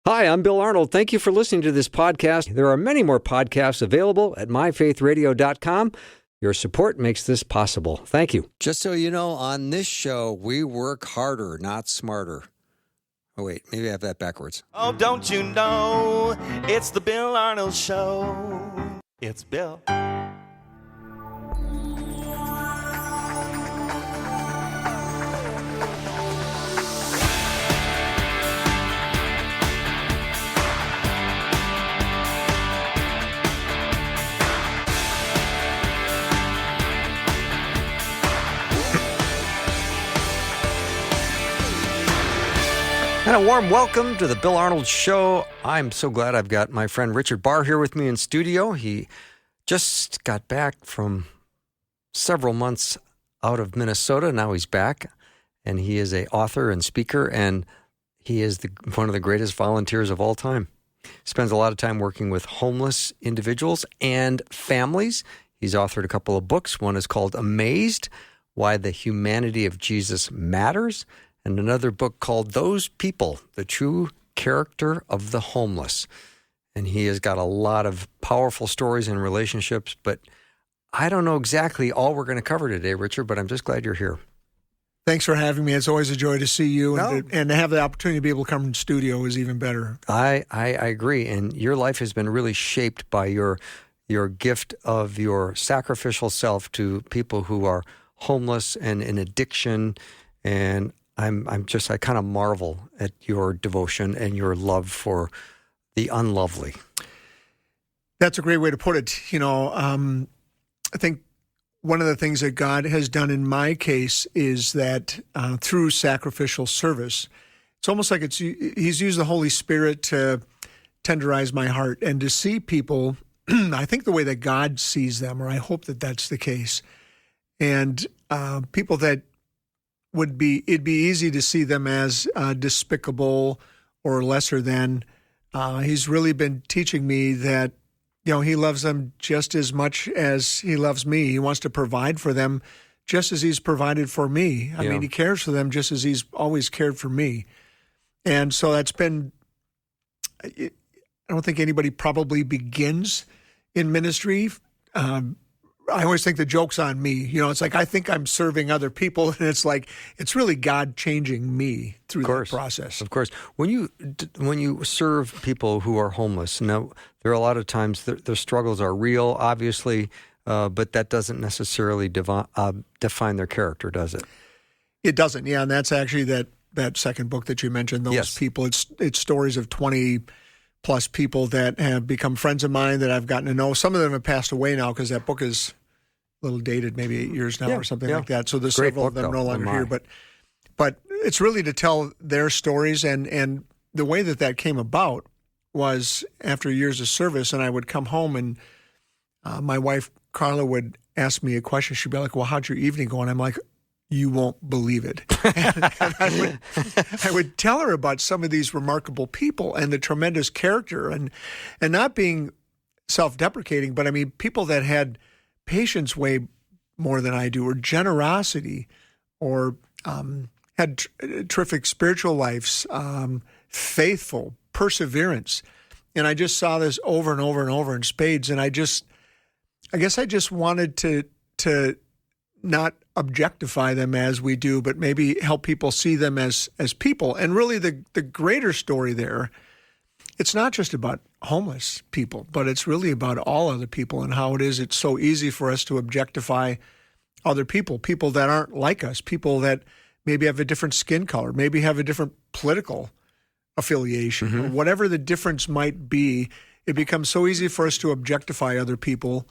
Hi, I'm Bill Arnold. Thank you for listening to this podcast. There are many more podcasts available at myfaithradio.com. Your support makes this possible. Thank you. Just so you know, on this show, we work harder, not smarter. Oh, wait, maybe I have that backwards. Oh, don't you know, it's the Bill Arnold Show. It's Bill. And a warm welcome to the Bill Arnold Show. I'm so glad I've got my friend Richard Bahr here with me in studio. He just got back from several months out of Minnesota. Now he's back, and he is an author and speaker, and he is one of the greatest volunteers of all time. Spends a lot of time working with homeless individuals and families. He's authored a couple of books. One is called Amazed, Why the Humanity of Jesus Matters, and another book called Those People, The True Character of the Homeless. And he has got a lot of powerful stories and relationships, but I don't know exactly all we're going to cover today, Richard, but I'm just glad you're here. Thanks for having me. It's always a joy to see you, and to have the opportunity to be able to come in studio is even better. I agree, and your life has been really shaped by your gift of your sacrificial self to people who are homeless and in addiction, and I kind of marvel at your devotion and your love for the unlovely. That's a great way to put it. You know, I think one of the things that God has done in my case is that through sacrificial service, it's almost like He's used the Holy Spirit to tenderize my heart and to see people, I think the way that God sees them, or I hope that that's the case, and people that it'd be easy to see them as despicable or lesser than. He's really been teaching me that, you know, He loves them just as much as He loves me. He wants to provide for them just as He's provided for me. I mean, He cares for them just as He's always cared for me. And so that's been, I don't think anybody probably begins in ministry. I always think the joke's on me. You know, it's like I think I'm serving other people, and it's like it's really God changing me through that process. Of course. When you serve people who are homeless, now there are a lot of times their struggles are real, obviously, but that doesn't necessarily define their character, does it? It doesn't, yeah, and that's actually that second book that you mentioned, Those People. It's stories of 20-plus people that have become friends of mine that I've gotten to know. Some of them have passed away now because that book is a little dated, maybe 8 years now or something like that. So there's several of them no longer here. But it's really to tell their stories, and the way that came about was after years of service, and I would come home, and my wife, Carla, would ask me a question. She'd be like, well, how'd your evening go? And I'm like, you won't believe it. and I would tell her about some of these remarkable people and the tremendous character, and not being self-deprecating, but I mean, people that had patience way more than I do, or generosity, or had terrific spiritual lives, faithful, perseverance. And I just saw this over and over and over in spades. And I guess I just wanted to not objectify them as we do, but maybe help people see them as people. And really the greater story there, it's not just about homeless people, but it's really about all other people, and how it's so easy for us to objectify other people that aren't like us, people that maybe have a different skin color, maybe have a different political affiliation, or whatever the difference might be. It becomes so easy for us to objectify other people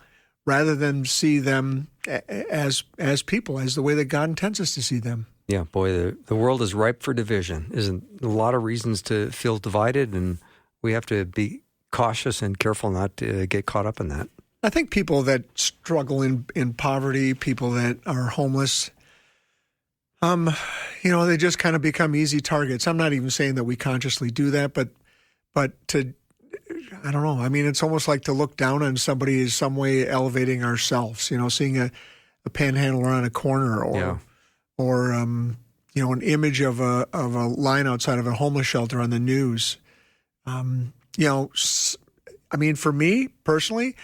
rather than see them as people, as the way that God intends us to see them. Yeah, boy, the world is ripe for division. Isn't a lot of reasons to feel divided, and we have to be cautious and careful not to get caught up in that. I think people that struggle in poverty, people that are homeless, they just kind of become easy targets. I'm not even saying that we consciously do that, but to, I don't know. I mean, it's almost like to look down on somebody is some way elevating ourselves, seeing a panhandler on a corner, or an image of a line outside of a homeless shelter on the news For me personally,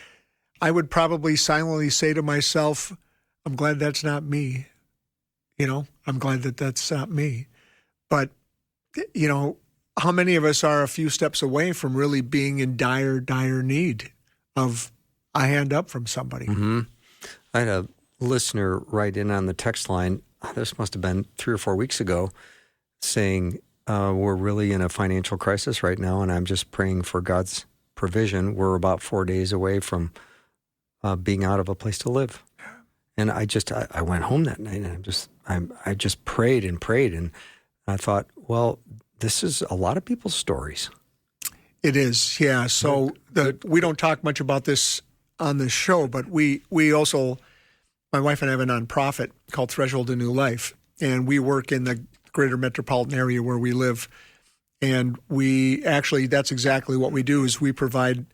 I would probably silently say to myself, I'm glad that's not me. I'm glad that that's not me. But, how many of us are a few steps away from really being in dire, dire need of a hand up from somebody? Mm-hmm. I had a listener write in on the text line, this must have been 3 or 4 weeks ago, saying, we're really in a financial crisis right now, and I'm just praying for God's provision. We're about 4 days away from being out of a place to live. And I went home that night, and I just prayed, and I thought, well, this is a lot of people's stories. It is, yeah. So we don't talk much about this on this show, but we also, my wife and I have a nonprofit called Threshold to New Life, and we work in the greater metropolitan area where we live. And that's exactly what we do, is we provide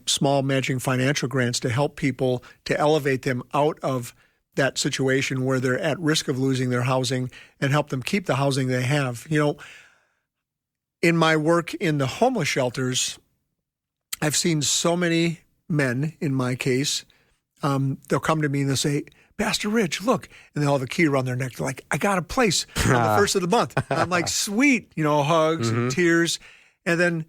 small matching financial grants to help people, to elevate them out of that situation where they're at risk of losing their housing, and help them keep the housing they have. In my work in the homeless shelters, I've seen so many men, in my case, they'll come to me and they'll say, Pastor Rich, look, and they'll have a key around their neck. They're like, I got a place on the first of the month. I'm like, sweet, hugs and tears. And then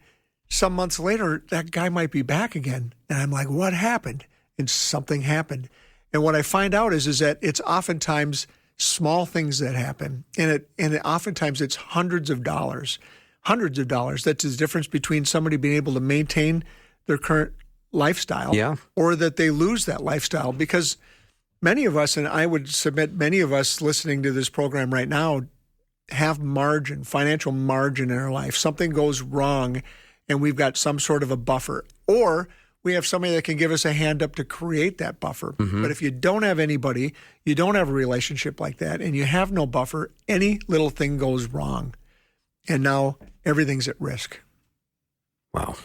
some months later, that guy might be back again. And I'm like, what happened? And something happened. And what I find out is that it's oftentimes small things that happen. And oftentimes it's hundreds of dollars. That's the difference between somebody being able to maintain their current lifestyle, or that they lose that lifestyle. Because many of us, and I would submit many of us listening to this program right now, have financial margin in our life. Something goes wrong, and we've got some sort of a buffer. Or we have somebody that can give us a hand up to create that buffer. Mm-hmm. But if you don't have anybody, you don't have a relationship like that, and you have no buffer, any little thing goes wrong. And now everything's at risk. Wow.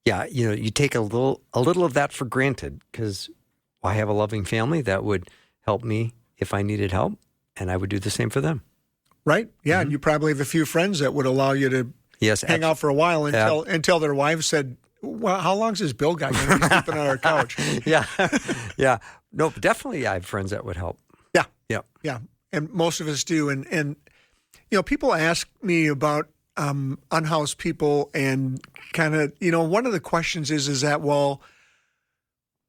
Yeah, you take a little of that for granted, because I have a loving family that would help me if I needed help, and I would do the same for them. Right? Yeah, and you probably have a few friends that would allow you to hang out for a while until their wives said, well, how long is this Bill guy going to be sleeping on our couch? Yeah. No, definitely I have friends that would help. Yeah. And most of us do. And people ask me about unhoused people, and kind of, one of the questions is that, well,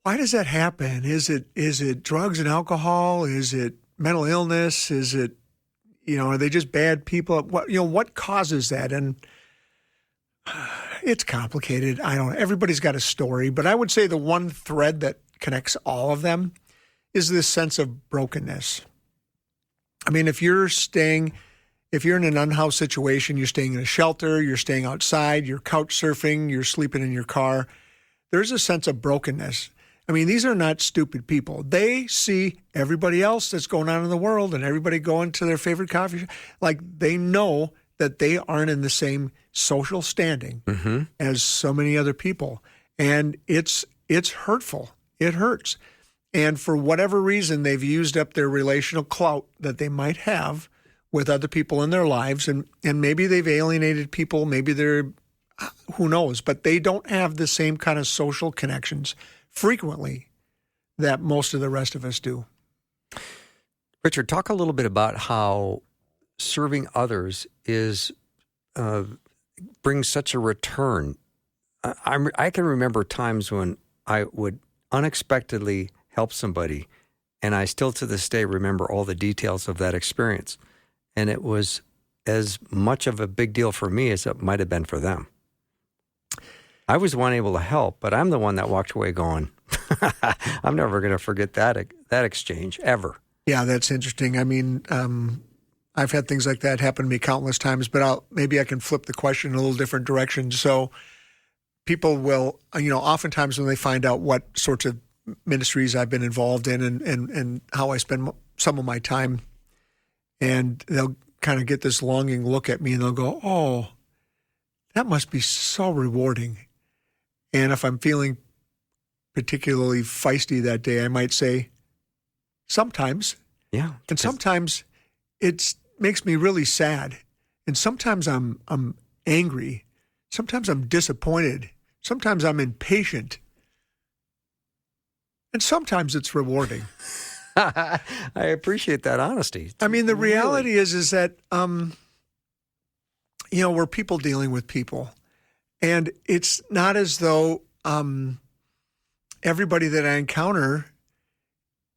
why does that happen? Is it drugs and alcohol? Is it mental illness? Is it, are they just bad people? What causes that? And it's complicated. I don't know. Everybody's got a story, but I would say the one thread that connects all of them is this sense of brokenness. I mean, if you're in an unhoused situation, you're staying in a shelter, you're staying outside, you're couch surfing, you're sleeping in your car, there's a sense of brokenness. I mean, these are not stupid people. They see everybody else that's going on in the world, and everybody going to their favorite coffee shop. Like, they know that they aren't in the same social standing as so many other people. And it's hurtful. It hurts. And for whatever reason, they've used up their relational clout that they might have with other people in their lives. And maybe they've alienated people. Maybe they're, who knows, but they don't have the same kind of social connections frequently that most of the rest of us do. Richard, talk a little bit about how serving others brings such a return. I can remember times when I would unexpectedly help somebody, and I still to this day remember all the details of that experience. And it was as much of a big deal for me as it might have been for them. I was the one able to help, but I'm the one that walked away going, I'm never going to forget that exchange, ever. Yeah, that's interesting. I mean, I've had things like that happen to me countless times, but maybe I can flip the question in a little different direction. So people will, oftentimes when they find out what sorts of ministries I've been involved in and how I spend some of my time, and they'll kind of get this longing look at me, and they'll go, oh, that must be so rewarding. And if I'm feeling particularly feisty that day, I might say, sometimes. Yeah. And sometimes it makes me really sad. And sometimes I'm angry Sometimes I'm disappointed. Sometimes I'm impatient. And sometimes it's rewarding. I appreciate that honesty. I mean, the reality is that, we're people dealing with people. And it's not as though everybody that I encounter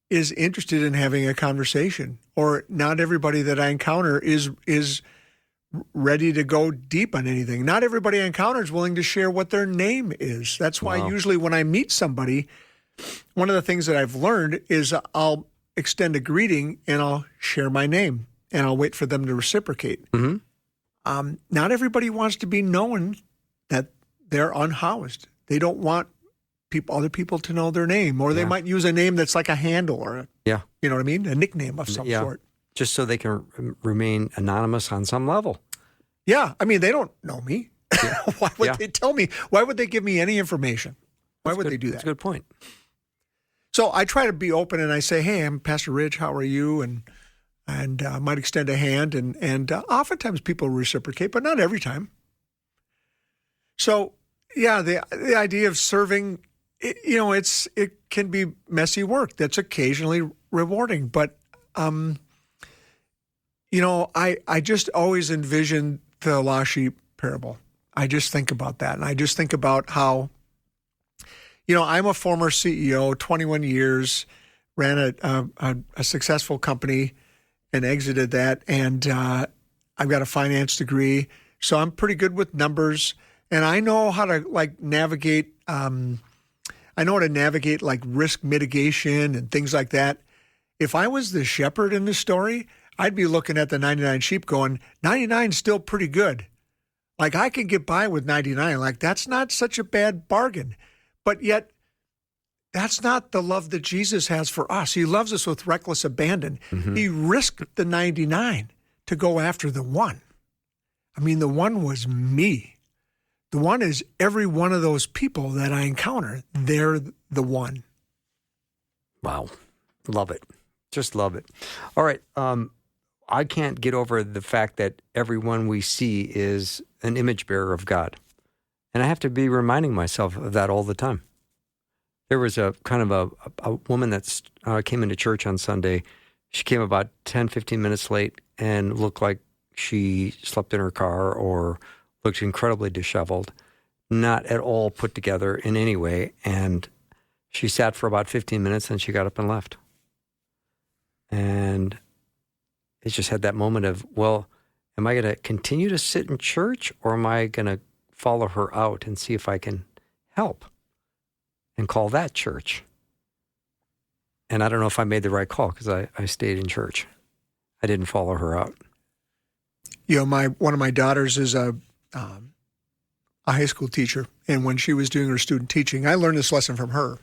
is interested in having a conversation, or not everybody that I encounter is ready to go deep on anything. Not everybody I encounter is willing to share what their name is. That's why usually when I meet somebody, one of the things that I've learned is I'll extend a greeting and I'll share my name and I'll wait for them to reciprocate. Mm-hmm. Not everybody wants to be known that they're unhoused. They don't want other people to know their name, or they might use a name that's like a handle or you know what I mean? A nickname of some sort. Just so they can remain anonymous on some level. Yeah. I mean, they don't know me. Why would they tell me? Why would they give me any information? Why would they do that? That's a good point. So I try to be open and I say, hey, I'm Pastor Rich. How are you? And I might extend a hand. And oftentimes people reciprocate, but not every time. So, the idea of serving, it can be messy work that's occasionally rewarding. But, I just always envision the lost sheep parable. I just think about that. And I just think about how, I'm a former CEO, 21 years, ran a successful company and exited that. And I've got a finance degree. So I'm pretty good with numbers. And I know how to navigate, risk mitigation and things like that. If I was the shepherd in the story, I'd be looking at the 99 sheep going, 99 is still pretty good. I can get by with 99. That's not such a bad bargain. But yet, that's not the love that Jesus has for us. He loves us with reckless abandon. Mm-hmm. He risked the 99 to go after the one. I mean, the one was me. The one is every one of those people that I encounter. They're the one. Wow. Love it. Just love it. All right. I can't get over the fact that everyone we see is an image bearer of God. And I have to be reminding myself of that all the time. There was a kind of a woman that came into church on Sunday. She came about 10, 15 minutes late and looked like she slept in her car or looked incredibly disheveled, not at all put together in any way. And she sat for about 15 minutes and she got up and left. And it just had that moment of, well, am I going to continue to sit in church, or am I going to follow her out and see if I can help and call that church? And I don't know if I made the right call because I stayed in church. I didn't follow her out. One of my daughters is a high school teacher, and when she was doing her student teaching, I learned this lesson from her.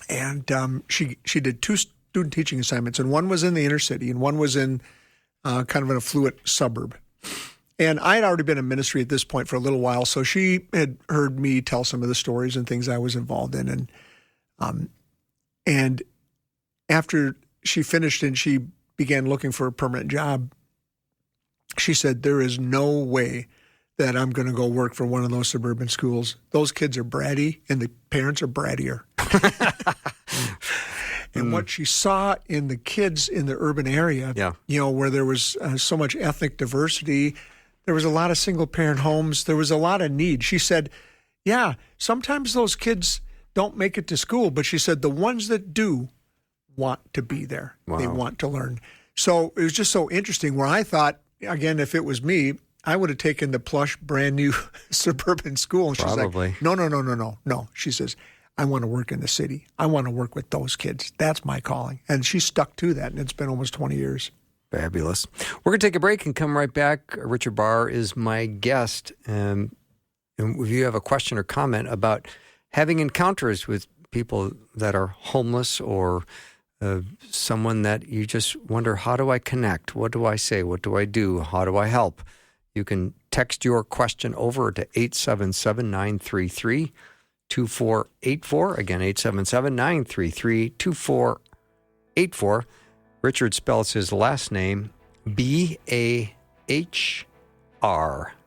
And she did two student teaching assignments, and one was in the inner city, and one was in kind of an affluent suburb. And I had already been in ministry at this point for a little while, so she had heard me tell some of the stories and things I was involved in. And after she finished and she began looking for a permanent job, she said, there is no way that I'm going to go work for one of those suburban schools. Those kids are bratty, and the parents are brattier. And what she saw in the kids in the urban area, where there was so much ethnic diversity, there was a lot of single-parent homes, there was a lot of need. She said, sometimes those kids don't make it to school, but she said the ones that do want to be there. Wow. They want to learn. So it was just so interesting where I thought, again, if it was me, I would have taken the plush, brand new suburban school. And she's like, no. She says, I want to work in the city. I want to work with those kids. That's my calling. And she stuck to that, and it's been almost 20 years. Fabulous. We're going to take a break and come right back. Richard Bahr is my guest. And if you have a question or comment about having encounters with people that are homeless or someone that you just wonder, how do I connect? What do I say? What do I do? How do I help? You can text your question over to 877-933-2484. Again, 877-933-2484. Richard spells his last name B-A-H-R.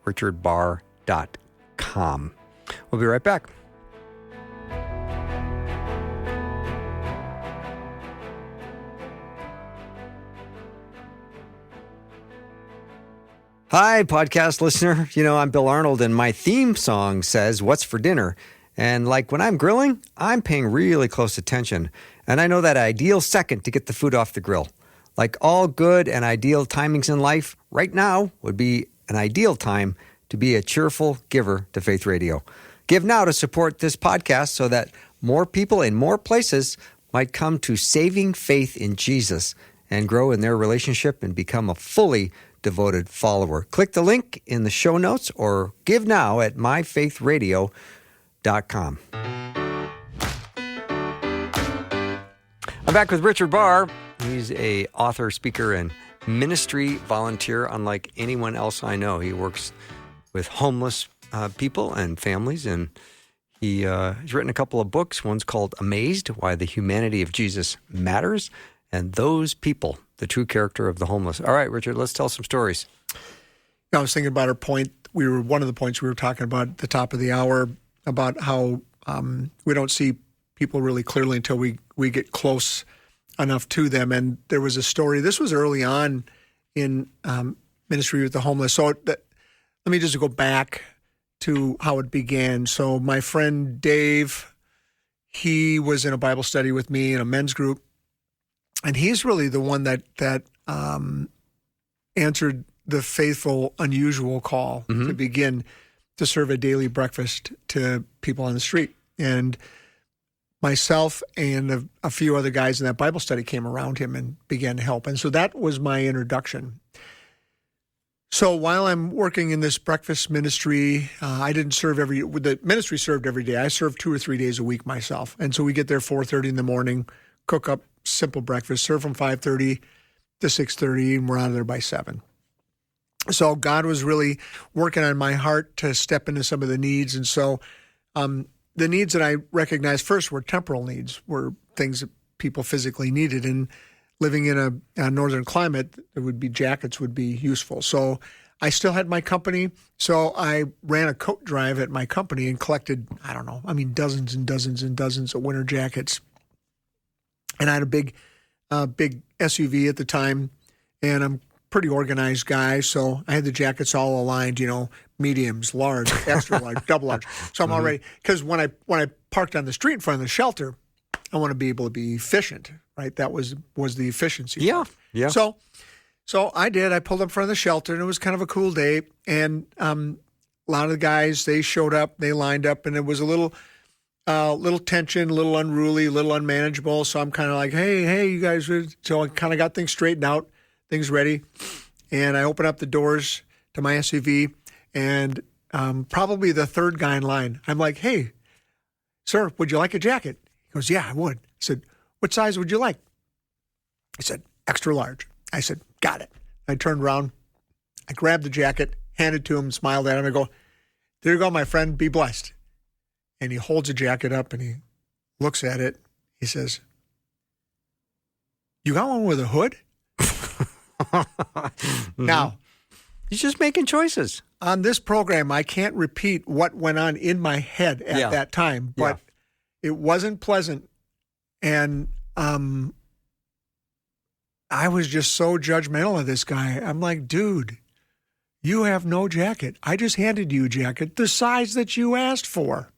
Richard Bahr faithradio.com. We'll be right back. Hi, podcast listener. You know, I'm Bill Arnold, and my theme song says, "What's for dinner?" And like when I'm grilling, I'm paying really close attention. And I know that ideal second to get the food off the grill. Like all good and ideal timings in life, right now would be an ideal time to be a cheerful giver to Faith Radio. Give now to support this podcast so that more people in more places might come to saving faith in Jesus and grow in their relationship and become a fully devoted follower. Click the link in the show notes or give now at myfaithradio.com. I'm back with Richard Bahr. He's a author, speaker, and ministry volunteer unlike anyone else I know. He works with homeless people and families, and he's written a couple of books. One's called Amazed, Why the Humanity of Jesus Matters, and Those People, the True Character of the Homeless. All right, Richard, let's tell some stories. I was thinking about our point. One of the points we were talking about at the top of the hour about how we don't see people really clearly until we get close enough to them. And there was a story. This was early on in ministry with the homeless. So let me just go back to how it began. So my friend Dave, he was in a Bible study with me in a men's group. And he's really the one that answered the faithful, unusual call to begin to serve a daily breakfast to people on the street. And myself and a few other guys in that Bible study came around him and began to help. And so that was my introduction. So while I'm working in this breakfast ministry, I didn't serve the ministry served every day. I served 2 or 3 days a week myself. And so we get there 4:30 in the morning, cook up simple breakfast, serve from 5:30 to 6:30, and we're out of there by 7. So God was really working on my heart to step into some of the needs. And so the needs that I recognized first were temporal needs, were things that people physically needed. And living in a northern climate, jackets would be useful. So I still had my company. So I ran a coat drive at my company and collected, dozens and dozens and dozens of winter jackets. And I had a big SUV at the time, and I'm a pretty organized guy, so I had the jackets all aligned, mediums, large, extra large, double large. So I'm already, because when I parked on the street in front of the shelter, I want to be able to be efficient, right? That was the efficiency. Yeah. So I did. I pulled up in front of the shelter, and it was kind of a cool day. And a lot of the guys, they showed up, they lined up, and it was a little tension, a little unruly, a little unmanageable. So I'm kind of like, hey, you guys. So I kind of got things straightened out, things ready. And I open up the doors to my SUV, and probably the third guy in line, I'm like, hey, sir, would you like a jacket? He goes, yeah, I would. I said, what size would you like? He said, extra large. I said, got it. I turned around, I grabbed the jacket, handed it to him, smiled at him, and I go, there you go, my friend, be blessed. And he holds the jacket up and he looks at it. He says, you got one with a hood? Now, he's just making choices. On this program, I can't repeat what went on in my head at that time, but it wasn't pleasant. And I was just so judgmental of this guy. I'm like, dude, you have no jacket. I just handed you a jacket, the size that you asked for.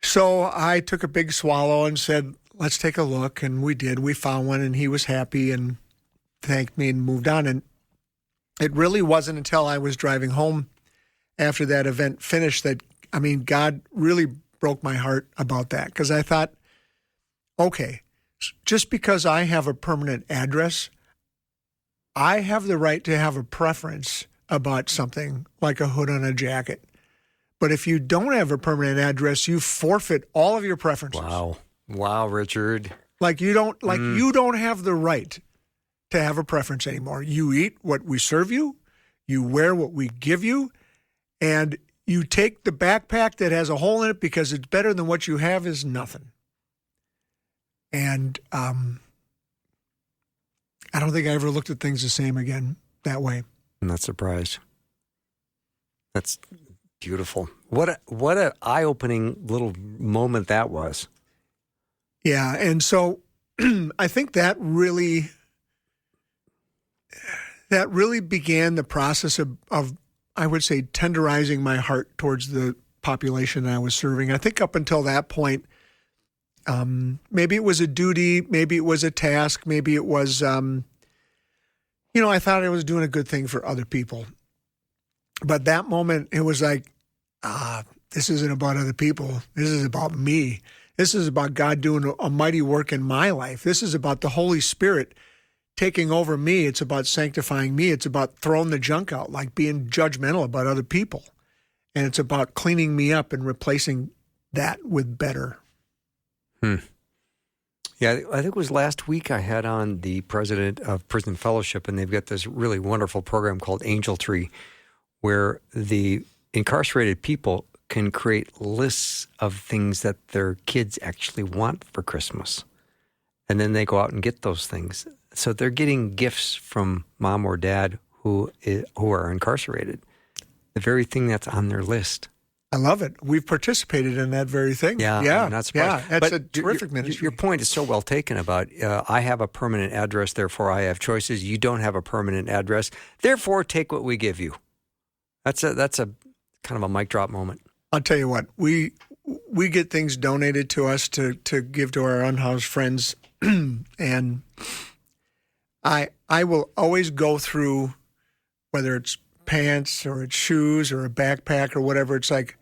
So I took a big swallow and said, let's take a look. And we did. We found one, and he was happy and thanked me and moved on. And it really wasn't until I was driving home after that event finished that, God really broke my heart about that. Because I thought, okay, just because I have a permanent address, I have the right to have a preference about something like a hood on a jacket. But if you don't have a permanent address, you forfeit all of your preferences. Wow, Richard. You don't have the right to have a preference anymore. You eat what we serve you, you wear what we give you, and you take the backpack that has a hole in it because it's better than what you have is nothing. And I don't think I ever looked at things the same again that way. I'm not surprised. That's beautiful. What a eye-opening little moment that was. Yeah, and so I think that really began the process of I would say tenderizing my heart towards the population I was serving. I think up until that point, maybe it was a duty, maybe it was a task, maybe it was, I thought I was doing a good thing for other people. But that moment, it was like, this isn't about other people. This is about me. This is about God doing a mighty work in my life. This is about the Holy Spirit taking over me. It's about sanctifying me. It's about throwing the junk out, like being judgmental about other people. And it's about cleaning me up and replacing that with better. Yeah, I think it was last week I had on the president of Prison Fellowship, and they've got this really wonderful program called Angel Tree, where the incarcerated people can create lists of things that their kids actually want for Christmas. And then they go out and get those things. So they're getting gifts from mom or dad who are incarcerated, the very thing that's on their list. I love it. We've participated in that very thing. Yeah, I'm not surprised. Yeah, that's a terrific ministry. Your point is so well taken about I have a permanent address, therefore I have choices. You don't have a permanent address, therefore take what we give you. That's a kind of a mic drop moment. I'll tell you what, we get things donated to us to give to our unhoused friends, and I will always go through, whether it's pants or it's shoes or a backpack or whatever, it's like,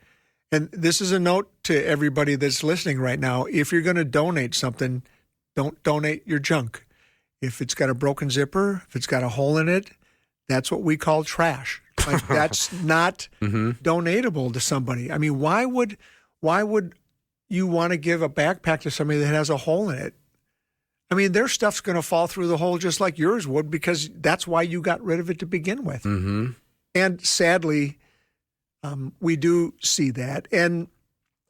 and this is a note to everybody that's listening right now, if you're going to donate something, don't donate your junk. If it's got a broken zipper, if it's got a hole in it, that's what we call trash. Like that's not donatable to somebody. I mean, why would you want to give a backpack to somebody that has a hole in it? I mean, their stuff's going to fall through the hole just like yours would, because that's why you got rid of it to begin with. Mm-hmm. And sadly, we do see that. And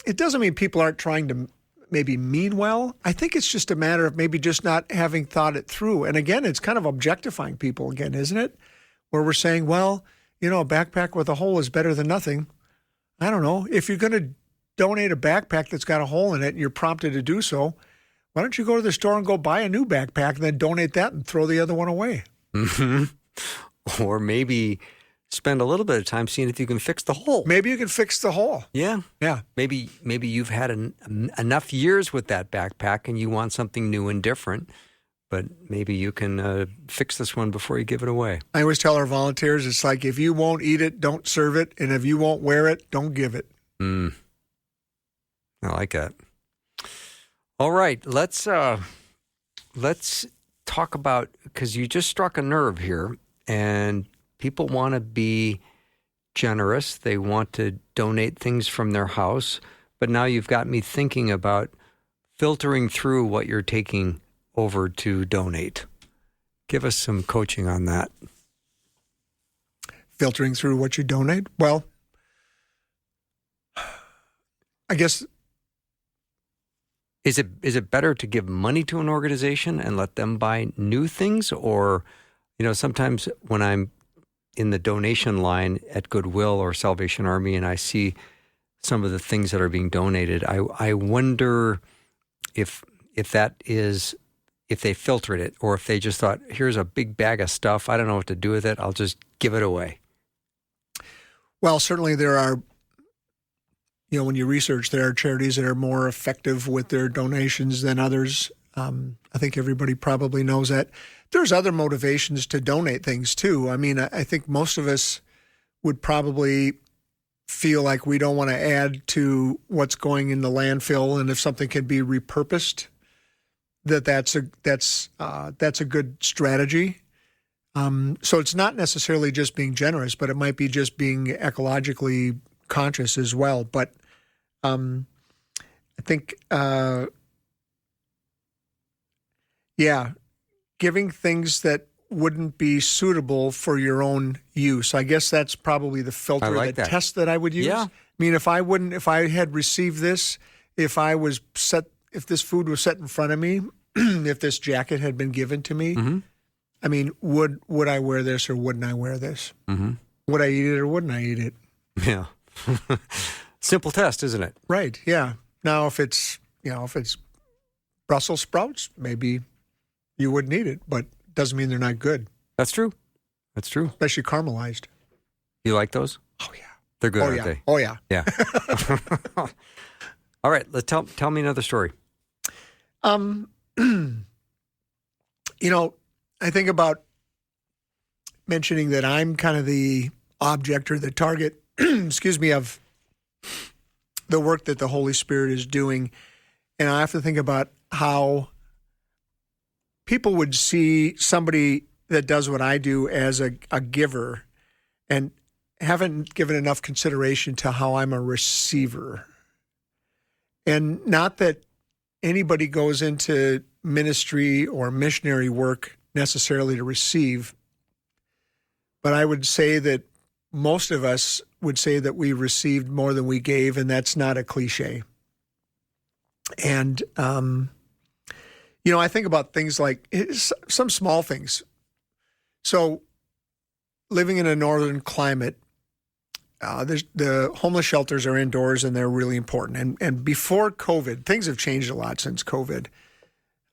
it doesn't mean people aren't trying to maybe mean well. I think it's just a matter of maybe just not having thought it through. And again, it's kind of objectifying people again, isn't it? Where we're saying, well, a backpack with a hole is better than nothing. I don't know. If you're going to donate a backpack that's got a hole in it and you're prompted to do so, why don't you go to the store and go buy a new backpack and then donate that and throw the other one away? Mm-hmm. Or maybe spend a little bit of time seeing if you can fix the hole. Maybe you can fix the hole. Yeah. Yeah. Maybe you've had enough years with that backpack and you want something new and different, but maybe you can fix this one before you give it away. I always tell our volunteers, it's like, if you won't eat it, don't serve it. And if you won't wear it, don't give it. I like that. All right, let's talk about, because you just struck a nerve here, and people want to be generous. They want to donate things from their house, but now you've got me thinking about filtering through what you're taking over to donate. Give us some coaching on that. Filtering through what you donate? Well, I guess... Is it better to give money to an organization and let them buy new things? Or, sometimes when I'm in the donation line at Goodwill or Salvation Army and I see some of the things that are being donated, I wonder if they filtered it, or if they just thought, here's a big bag of stuff, I don't know what to do with it, I'll just give it away. Well, certainly there are, when you research, there are charities that are more effective with their donations than others. I think everybody probably knows that. There's other motivations to donate things too. I mean, I think most of us would probably feel like we don't want to add to what's going in the landfill, and if something can be repurposed, that's a good strategy. So it's not necessarily just being generous, but it might be just being ecologically conscious as well. But I think, giving things that wouldn't be suitable for your own use. I guess that's probably the filter, the test that I would use. Yeah. I mean, if I had received this, if this food was set in front of me, if this jacket had been given to me, mm-hmm. I mean, would I wear this or wouldn't I wear this? Mm-hmm. Would I eat it or wouldn't I eat it? Yeah. Simple test, isn't it? Right. Yeah. Now, if it's Brussels sprouts, maybe you wouldn't eat it, but doesn't mean they're not good. That's true. That's true. Especially caramelized. You like those? Oh, yeah. They're good, aren't they? Oh, yeah. Yeah. All right. Tell me another story. I think about mentioning that I'm kind of the object or the target, excuse me, of the work that the Holy Spirit is doing. And I have to think about how people would see somebody that does what I do as a giver and haven't given enough consideration to how I'm a receiver. And not that anybody goes into ministry or missionary work necessarily to receive, but I would say that most of us would say that we received more than we gave, and that's not a cliche. And, I think about things like some small things. So living in a northern climate, the homeless shelters are indoors and they're really important. And before COVID, things have changed a lot since COVID.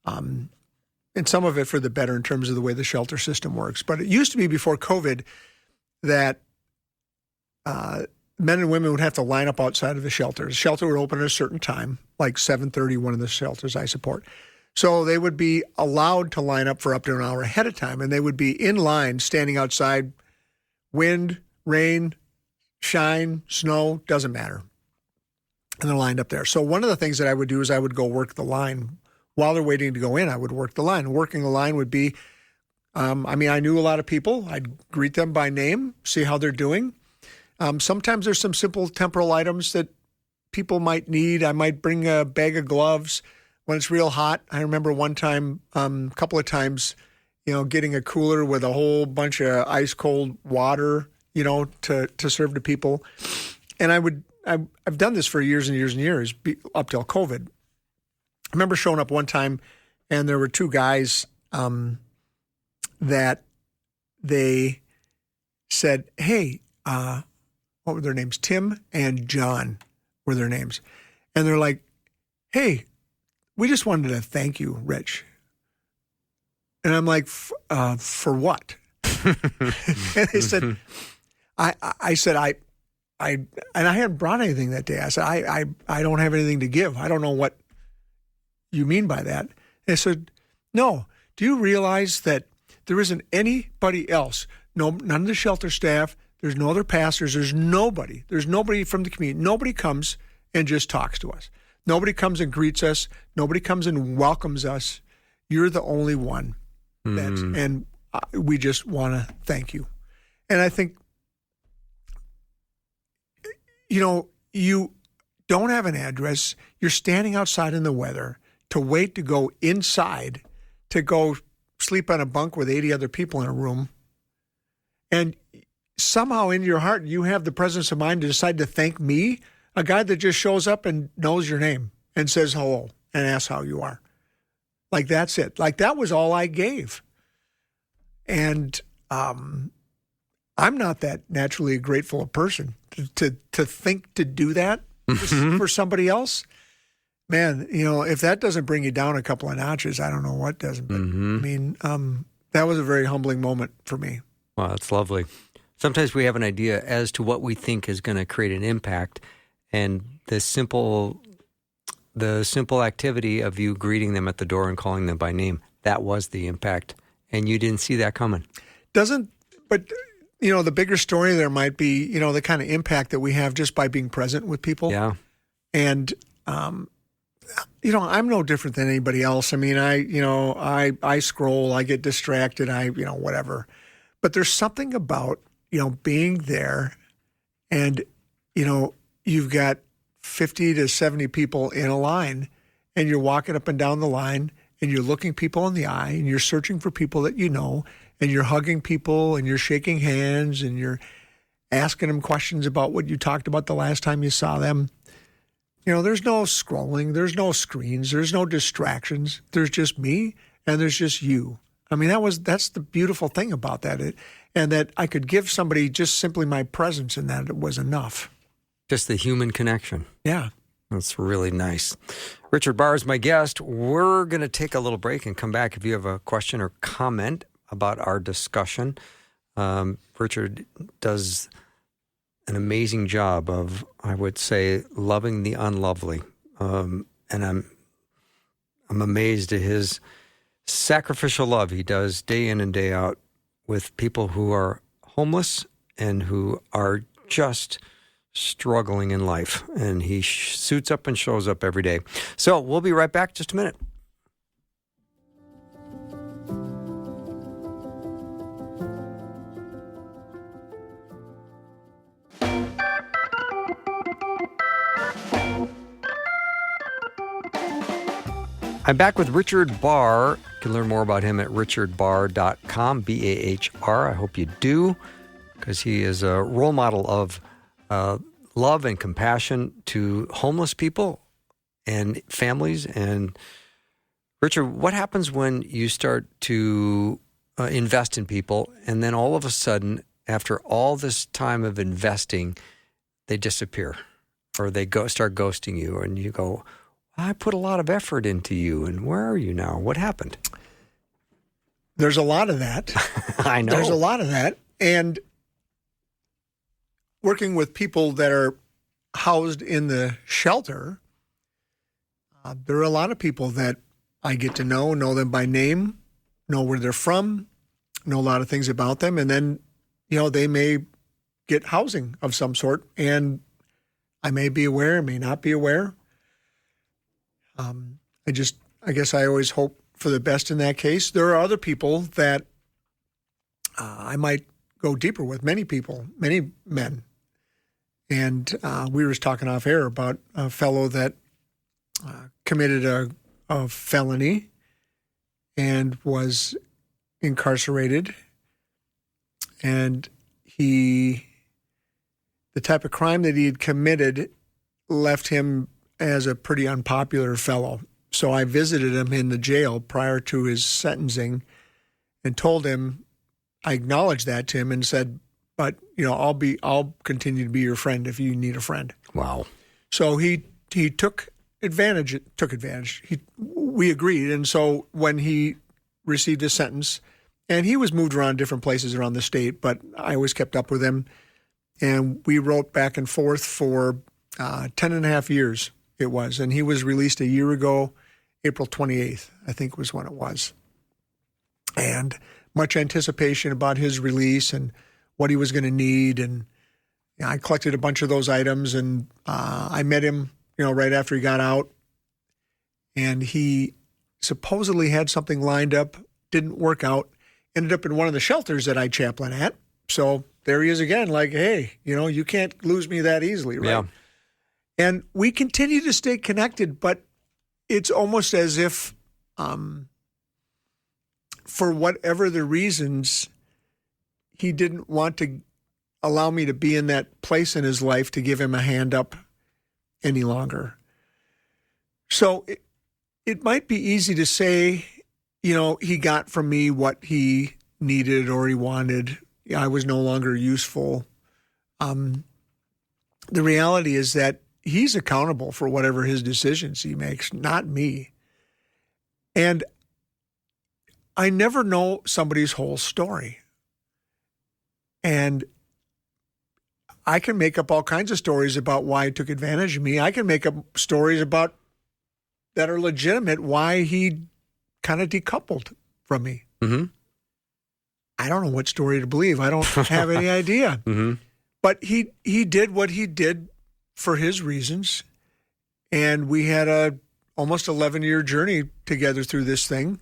And some of it for the better in terms of the way the shelter system works. But it used to be before COVID that men and women would have to line up outside of the shelter. The shelter would open at a certain time, like 7:30, one of the shelters I support. So they would be allowed to line up for up to an hour ahead of time, and they would be in line, standing outside, wind, rain, shine, snow, doesn't matter. And they're lined up there. So one of the things that I would do is I would go work the line. While they're waiting to go in, I would work the line. Working the line would be, I knew a lot of people. I'd greet them by name, see how they're doing. Sometimes there's some simple temporal items that people might need. I might bring a bag of gloves when it's real hot. I remember one time, a couple of times, getting a cooler with a whole bunch of ice cold water, to serve to people. And I've done this for years and years and years, up till COVID. I remember showing up one time, and there were two guys that they said, hey, what were their names? Tim and John were their names. And they're like, hey, we just wanted to thank you, Rich. And I'm like, for what? And they said, I said, I hadn't brought anything that day. I said, I don't have anything to give. I don't know what you mean by that. And I said, no, do you realize that there isn't anybody else, none of the shelter staff, there's no other pastors, there's nobody from the community. Nobody comes and just talks to us. Nobody comes and greets us. Nobody comes and welcomes us. You're the only one. And we just want to thank you. And I think, you don't have an address. You're standing outside in the weather to wait to go inside, to go sleep on a bunk with 80 other people in a room. And somehow in your heart, you have the presence of mind to decide to thank me, a guy that just shows up and knows your name and says hello and asks how you are. Like, that's it. Like, that was all I gave. And I'm not that naturally grateful a person to think to do that for somebody else. Man, if that doesn't bring you down a couple of notches, I don't know what doesn't. But that was a very humbling moment for me. Wow, that's lovely. Sometimes we have an idea as to what we think is going to create an impact, and the simple activity of you greeting them at the door and calling them by name, that was the impact, and you didn't see that coming. But the bigger story there might be, the kind of impact that we have just by being present with people. Yeah. And, I'm no different than anybody else. I mean, I scroll, I get distracted, whatever. But there's something about, being there and, you've got 50 to 70 people in a line, and you're walking up and down the line, and you're looking people in the eye, and you're searching for people that you know, and you're hugging people, and you're shaking hands, and you're asking them questions about what you talked about the last time you saw them. There's no scrolling, there's no screens, there's no distractions. There's just me, and there's just you I mean, that's the beautiful thing about that. And that I could give somebody just simply my presence, and that it was enough. Just the human connection. Yeah. That's really nice. Richard Bahr is my guest. We're going to take a little break and come back if you have a question or comment about our discussion. Richard does an amazing job of, I would say, loving the unlovely. And I'm amazed at his sacrificial love he does day in and day out with people who are homeless and who are just struggling in life. And he suits up and shows up every day. So we'll be right back in just a minute. I'm back with Richard Bahr. You can learn more about him at richardbahr.com, B-A-H-R. I hope you do, because he is a role model of love and compassion to homeless people and families. And Richard, what happens when you start to invest in people, and then all of a sudden, after all this time of investing, they disappear, or they start ghosting you, and you go, I put a lot of effort into you, and where are you now? What happened? There's a lot of that. I know. There's a lot of that. And working with people that are housed in the shelter, there are a lot of people that I get to know them by name, know where they're from, know a lot of things about them, and then, they may get housing of some sort, and I may be aware, may not be aware. I guess I always hope for the best in that case. There are other people that I might go deeper with, many people, many men. And we were talking off air about a fellow that committed a felony and was incarcerated. And the type of crime that he had committed left him as a pretty unpopular fellow. So I visited him in the jail prior to his sentencing and told him, I acknowledged that to him and said, but, I'll continue to be your friend if you need a friend. Wow. So he took advantage. We agreed. And so when he received his sentence, and he was moved around different places around the state, but I always kept up with him. And we wrote back and forth for 10 and a half years. It was. And he was released a year ago, April 28th, I think was when it was. And much anticipation about his release and what he was going to need. And I collected a bunch of those items, and I met him, right after he got out. And he supposedly had something lined up, didn't work out, ended up in one of the shelters that I chaplain at. So there he is again, like, hey, you can't lose me that easily, right? Yeah. And we continue to stay connected, but it's almost as if, for whatever the reasons, he didn't want to allow me to be in that place in his life to give him a hand up any longer. So it might be easy to say, he got from me what he needed or he wanted. I was no longer useful. The reality is that he's accountable for whatever his decisions he makes, not me. And I never know somebody's whole story. And I can make up all kinds of stories about why he took advantage of me. I can make up stories about that are legitimate, why he kind of decoupled from me. Mm-hmm. I don't know what story to believe. I don't have any idea. Mm-hmm. But he did what he did for his reasons. And we had a almost 11-year journey together through this thing.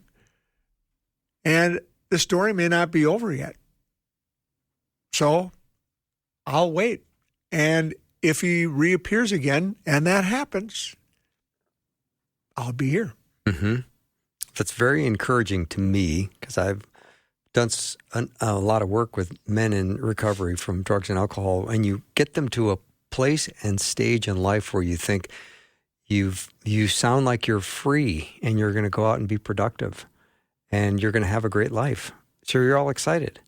And the story may not be over yet. So I'll wait. And if he reappears again, and that happens, I'll be here. Mm-hmm. That's very encouraging to me, because I've done a lot of work with men in recovery from drugs and alcohol, and you get them to a place and stage in life where you think you sound like you're free and you're going to go out and be productive. and you're going to have a great life. So you're all excited.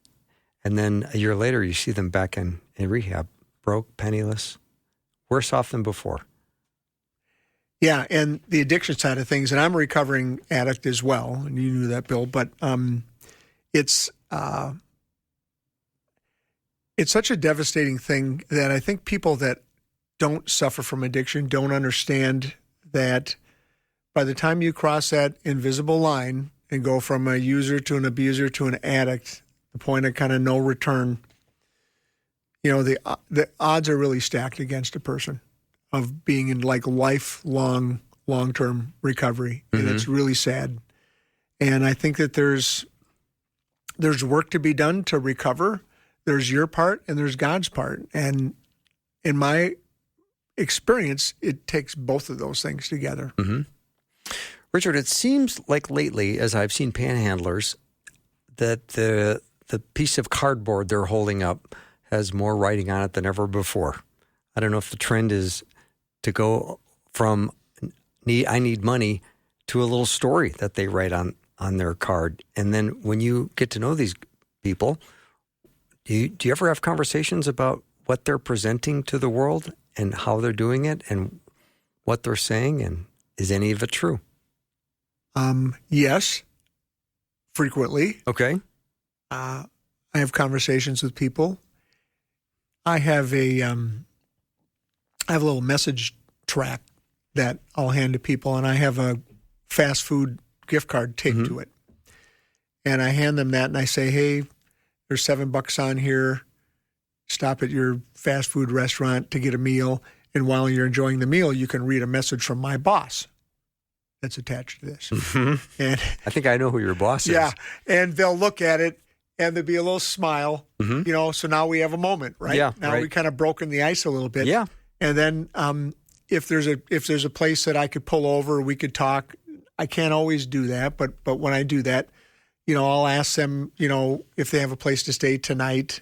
And then a year later, you see them back in rehab, broke, penniless, worse off than before. Yeah, and the addiction side of things, and I'm a recovering addict as well, and you knew that, Bill, but it's such a devastating thing that I think people that don't suffer from addiction don't understand that by the time you cross that invisible line and go from a user to an abuser to an addict, the point of kind of no return, the odds are really stacked against a person of being in like lifelong, long-term recovery. And it's really sad. And I think that there's work to be done to recover. There's your part and there's God's part. And in my experience, it takes both of those things together. Mm-hmm. Richard, it seems like lately, as I've seen panhandlers, that the piece of cardboard they're holding up has more writing on it than ever before. I don't know if the trend is to go from I need money to a little story that they write on their card. And then when you get to know these people, do you ever have conversations about what they're presenting to the world and how they're doing it and what they're saying? And is any of it true? Yes, frequently. Okay. I have conversations with people. I have a little message track that I'll hand to people, and I have a fast food gift card taped to it. And I hand them that, and I say, hey, there's $7 on here. Stop at your fast food restaurant to get a meal, and while you're enjoying the meal, you can read a message from my boss that's attached to this. Mm-hmm. And I think I know who your boss is. Yeah, and they'll look at it, and there'll be a little smile, so now we have a moment, right? Yeah, now right. we kind of broken the ice a little bit. Yeah. And then if there's a place that I could pull over, we could talk. I can't always do that, but when I do that, I'll ask them, if they have a place to stay tonight.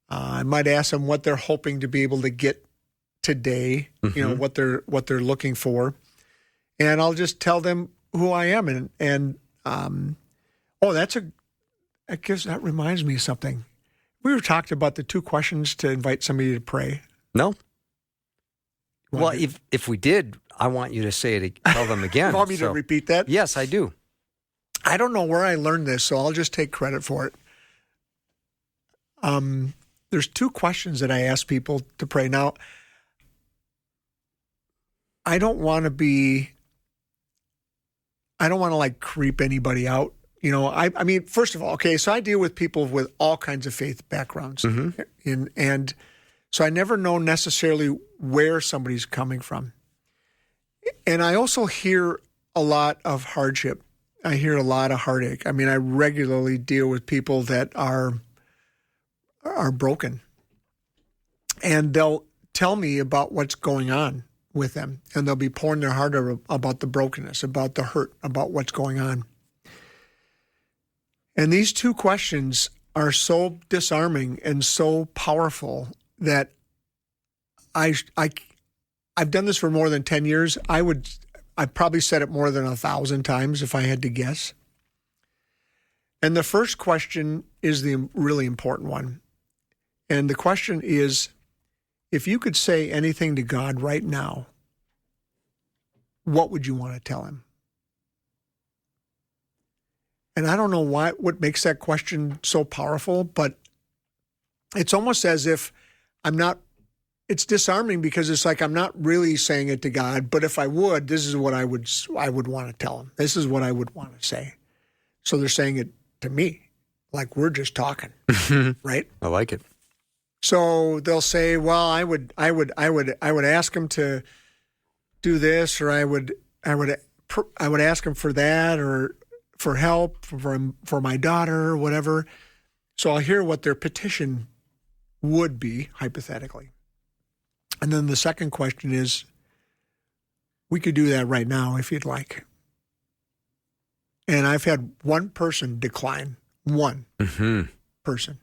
I might ask them what they're hoping to be able to get today, what they're looking for. And I'll just tell them who I am. And I guess that reminds me of something. We were talking about the 2 questions to invite somebody to pray. No. Well, if we did, I want you to say it, tell them again. You want me to repeat that? Yes, I do. I don't know where I learned this, so I'll just take credit for it. There's 2 questions that I ask people to pray. Now, I don't want to like creep anybody out. I mean, first of all, okay, so I deal with people with all kinds of faith backgrounds. And so I never know necessarily where somebody's coming from. And I also hear a lot of hardship. I hear a lot of heartache. I mean, I regularly deal with people that are broken. And they'll tell me about what's going on with them. And they'll be pouring their heart out about the brokenness, about the hurt, about what's going on. And these 2 questions are so disarming and so powerful that I've done this for more than 10 years. I've probably said it more than 1,000 times if I had to guess. And the first question is the really important one. And the question is, if you could say anything to God right now, what would you want to tell him? And I don't know what makes that question so powerful, but it's almost as if it's disarming because it's like I'm not really saying it to God, but if I would, this is what I would want to tell him. This is what I would want to say. So they're saying it to me, like we're just talking, right? I like it. So they'll say, well, I would ask him to do this, or I would ask him for that, or for help for my daughter, or whatever. So I'll hear what their petition would be, hypothetically. And then the second question is, we could do that right now if you'd like. And I've had one person decline. One person.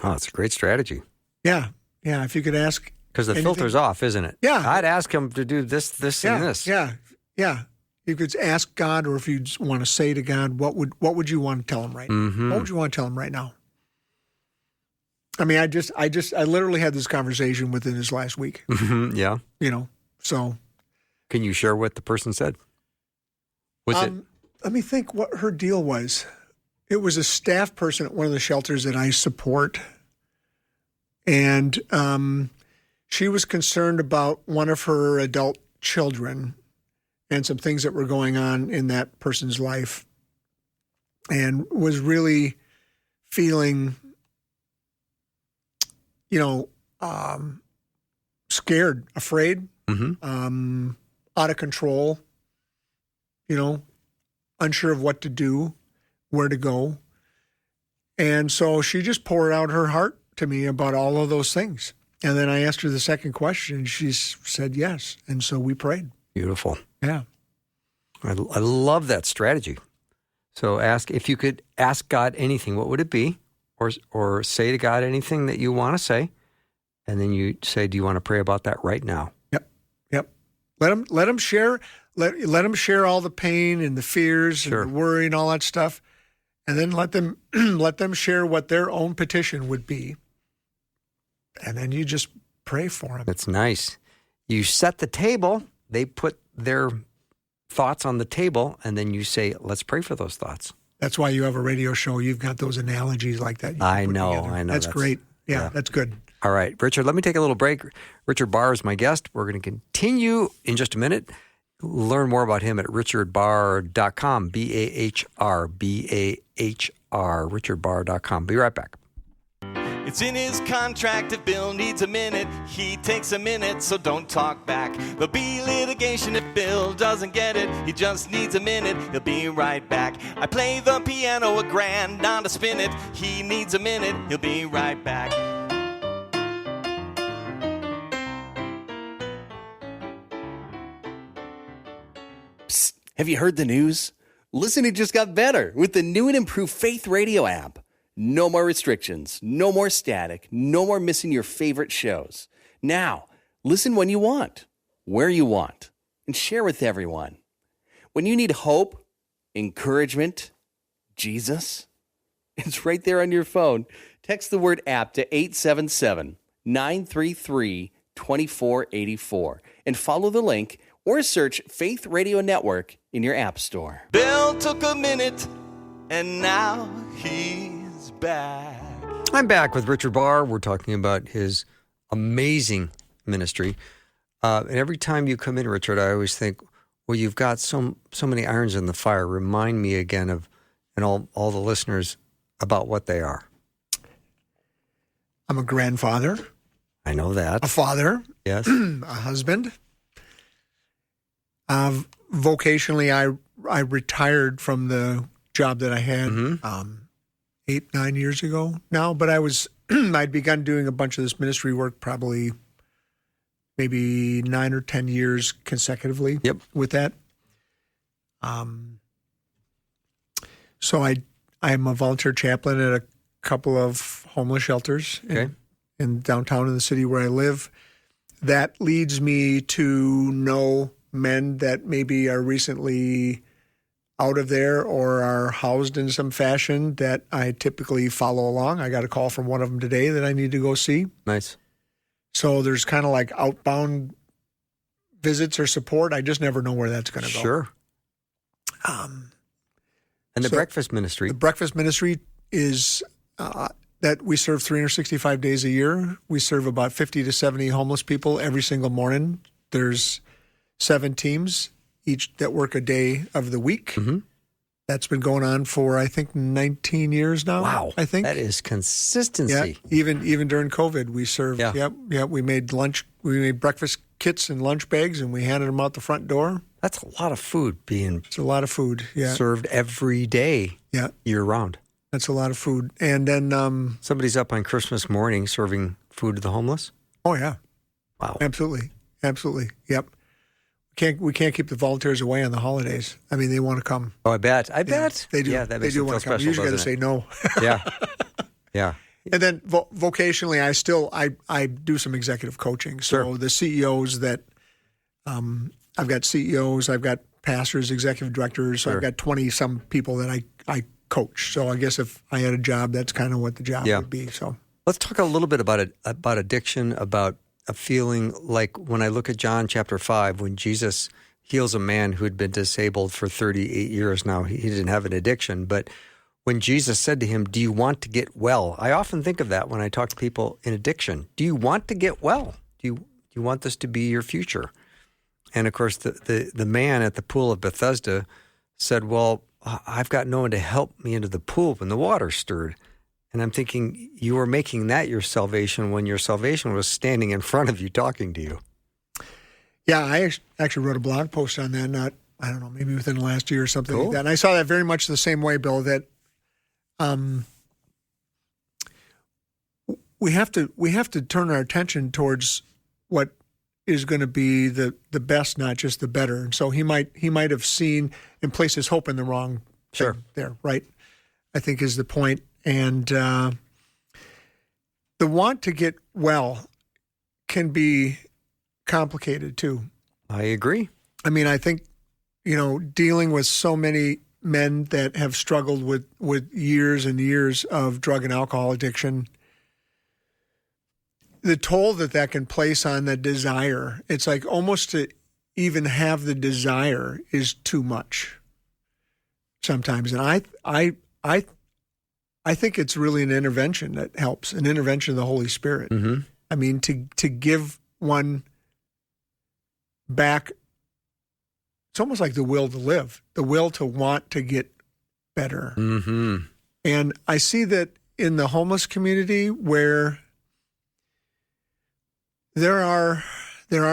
Oh, it's a great strategy. Yeah. Yeah. If you could ask. Because the filter's off, isn't it? Yeah. I'd ask him to do this, and this. Yeah. Yeah. you could ask God, or if you just want to say to God, what would you want to tell him right now? Mm-hmm. What would you want to tell him right now? I mean, I literally had this conversation within this last week. Mm-hmm. Yeah. So. Can you share what the person said? Was it? Let me think what her deal was. It was a staff person at one of the shelters that I support. And she was concerned about one of her adult children and some things that were going on in that person's life, and was really feeling, scared, afraid, out of control, unsure of what to do, where to go. And so she just poured out her heart to me about all of those things. And then I asked her the second question, and she said yes. And so we prayed. Beautiful. Yeah. I love that strategy. So if you could ask God anything, what would it be? Or say to God anything that you want to say. And then you say, do you want to pray about that right now? Yep. Let him share. Let him share all the pain and the fears and the worry and all that stuff. And then let them share what their own petition would be. And then you just pray for them. That's nice. You set the table. They put their thoughts on the table, and then you say, let's pray for those thoughts. That's why you have a radio show. You've got those analogies like that. I know. That's great. Yeah, that's good. All right, Richard, let me take a little break. Richard Bahr is my guest. We're going to continue in just a minute. Learn more about him at richardbahr.com, B-A-H-R, richardbahr.com. Be right back. It's in his contract if Bill needs a minute, he takes a minute, so don't talk back. There'll be litigation if Bill doesn't get it, he just needs a minute, he'll be right back. I play the piano $1,000 on to spin it, he needs a minute, he'll be right back. Psst, have you heard the news? Listening just got better with the new and improved Faith Radio app. No more restrictions, no more static, no more missing your favorite shows. Now, listen when you want, where you want, and share with everyone. When you need hope, encouragement, Jesus, it's right there on your phone. Text the word app to 877-933-2484 and follow the link or search Faith Radio Network in your app store. Bill took a minute and now he's back. I'm back with Richard Bahr. We're talking about his amazing ministry. And every time you come in, Richard, I always think, well, you've got so many irons in the fire. Remind me again of, and all the listeners, about what they are. I'm a grandfather. I know that. A father. Yes. A husband. Vocationally, I retired from the job that I had 8-9 years ago now, but I'd begun doing a bunch of this ministry work probably maybe 9 or 10 years consecutively with that. So I'm a volunteer chaplain at a couple of homeless shelters in downtown in the city where I live. That leads me to know men that maybe are recently out of there or are housed in some fashion that I typically follow along. I got a call from one of them today that I need to go see. Nice. So there's kind of like outbound visits or support. I just never know where that's going to go. Sure. And the breakfast ministry. The breakfast ministry is that we serve 365 days a year. We serve about 50 to 70 homeless people every single morning. There's 7 teams each that work a day of the week. Mm-hmm. That's been going on for, I think, 19 years now. Wow. I think. That is consistency. Yeah. Even during COVID, we served. Yeah. We made breakfast kits and lunch bags, and we handed them out the front door. That's a lot of food It's a lot of food, served every day year round. That's a lot of food. And then... somebody's up on Christmas morning serving food to the homeless? Oh, yeah. Wow. Absolutely. Yep. We can't keep the volunteers away on the holidays. I mean, they want to come. Oh, I bet. They do. Yeah, that makes they do want to come. You usually got to say no. Yeah. And then vocationally, I do some executive coaching. So the CEOs that I've got CEOs, I've got pastors, executive directors. So I've got 20-some people that I coach. So I guess if I had a job, that's kind of what the job would be. So let's talk a little bit about addiction, about a feeling like when I look at John chapter 5, when Jesus heals a man who had been disabled for 38 years now. He didn't have an addiction, but when Jesus said to him, "Do you want to get well?" I often think of that when I talk to people in addiction. Do you want to get well? Do you want this to be your future? And of course, the man at the pool of Bethesda said, "Well, I've got no one to help me into the pool when the water stirred." And I'm thinking, you were making that your salvation when your salvation was standing in front of you talking to you. Yeah, I actually wrote a blog post on that, I don't know, maybe within the last year or something like that. And I saw that very much the same way, Bill, that we have to turn our attention towards what is going to be the best, not just the better. And so he might have seen and placed his hope in the wrong thing there, right? I think is the point. And the want to get well can be complicated too. I agree. I mean, I think, dealing with so many men that have struggled with years and years of drug and alcohol addiction, the toll that can place on the desire, it's like almost to even have the desire is too much sometimes. And I think it's really an intervention that helps, an intervention of the Holy Spirit. Mm-hmm. I mean, to give one back, it's almost like the will to live, the will to want to get better. Mm-hmm. And I see that in the homeless community where there are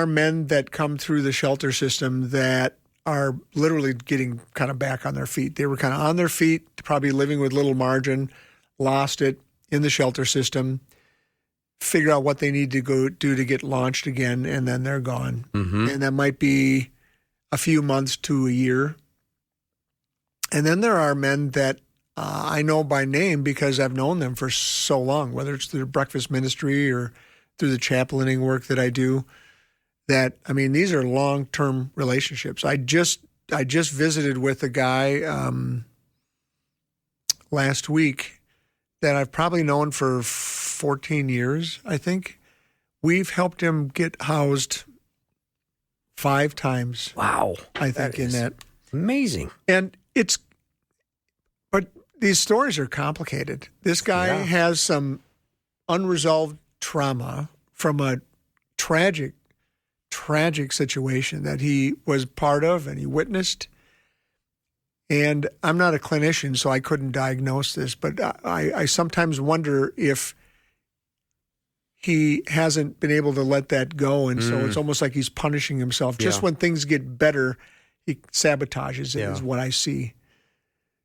men that come through the shelter system that are literally getting kind of back on their feet. They were kind of on their feet, probably living with little margin, lost it in the shelter system, figure out what they need to go do to get launched again, and then they're gone. Mm-hmm. And that might be a few months to a year. And then there are men that I know by name because I've known them for so long, whether it's through the breakfast ministry or through the chaplaining work that I do, that, I mean, these are long-term relationships. I just visited with a guy last week that I've probably known for 14 years, I think. We've helped him get housed 5 times. Wow. I think in that. Amazing. And but these stories are complicated. This guy has some unresolved trauma from a tragic situation that he was part of and he witnessed. And I'm not a clinician, so I couldn't diagnose this, but I sometimes wonder if he hasn't been able to let that go. And so it's almost like he's punishing himself. Just when things get better, he sabotages it, is what I see.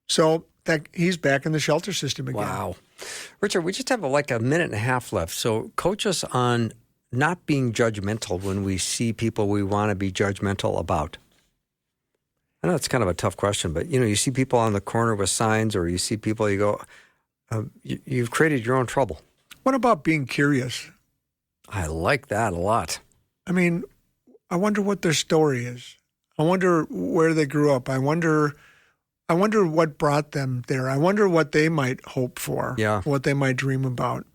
So that he's back in the shelter system again. Wow. Richard, we just have like a minute and a half left. So coach us on not being judgmental when we see people we want to be judgmental about. I know it's kind of a tough question, but, you see people on the corner with signs, or you see people, you go, you've created your own trouble. What about being curious? I like that a lot. I mean, I wonder what their story is. I wonder where they grew up. I wonder what brought them there. I wonder what they might hope for, what they might dream about,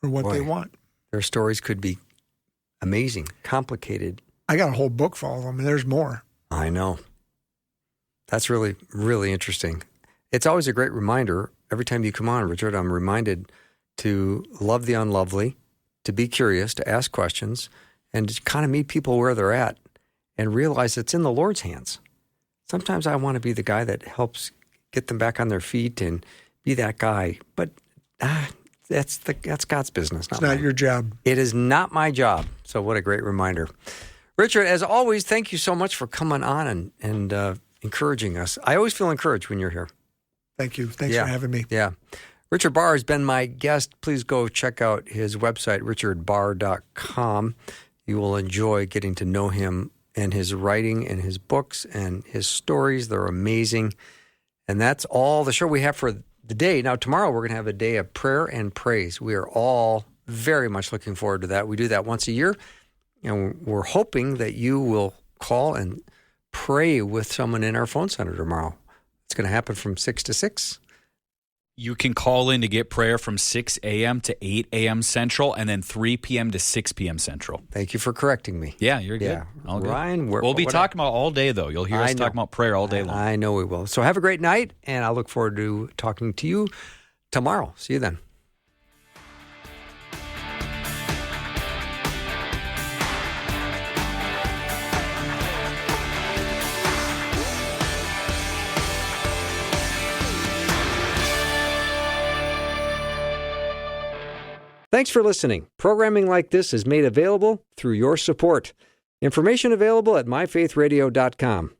or what they want. Their stories could be amazing, complicated. I got a whole book full of them, and there's more. I know. That's really, really interesting. It's always a great reminder. Every time you come on, Richard, I'm reminded to love the unlovely, to be curious, to ask questions, and to kind of meet people where they're at and realize it's in the Lord's hands. Sometimes I want to be the guy that helps get them back on their feet and be that guy. But that's God's business. It's not your job. It is not my job. So what a great reminder. Richard, as always, thank you so much for coming on and encouraging us. I always feel encouraged when you're here. Thank you. Thanks for having me. Yeah. Richard Bahr has been my guest. Please go check out his website, richardbahr.com. You will enjoy getting to know him and his writing and his books and his stories. They're amazing. And that's all the show we have for the day. Now, tomorrow we're going to have a day of prayer and praise. We are all very much looking forward to that. We do that once a year, and we're hoping that you will call and pray with someone in our phone center tomorrow. It's going to happen from 6 to 6. You can call in to get prayer from 6 a.m. to 8 a.m. Central and then 3 p.m. to 6 p.m. Central. Thank you for correcting me. Yeah, you're good. Yeah. All good. Ryan, we'll be talking about all day, though. You'll hear us talking about prayer all day long. I know we will. So have a great night, and I look forward to talking to you tomorrow. See you then. Thanks for listening. Programming like this is made available through your support. Information available at myfaithradio.com.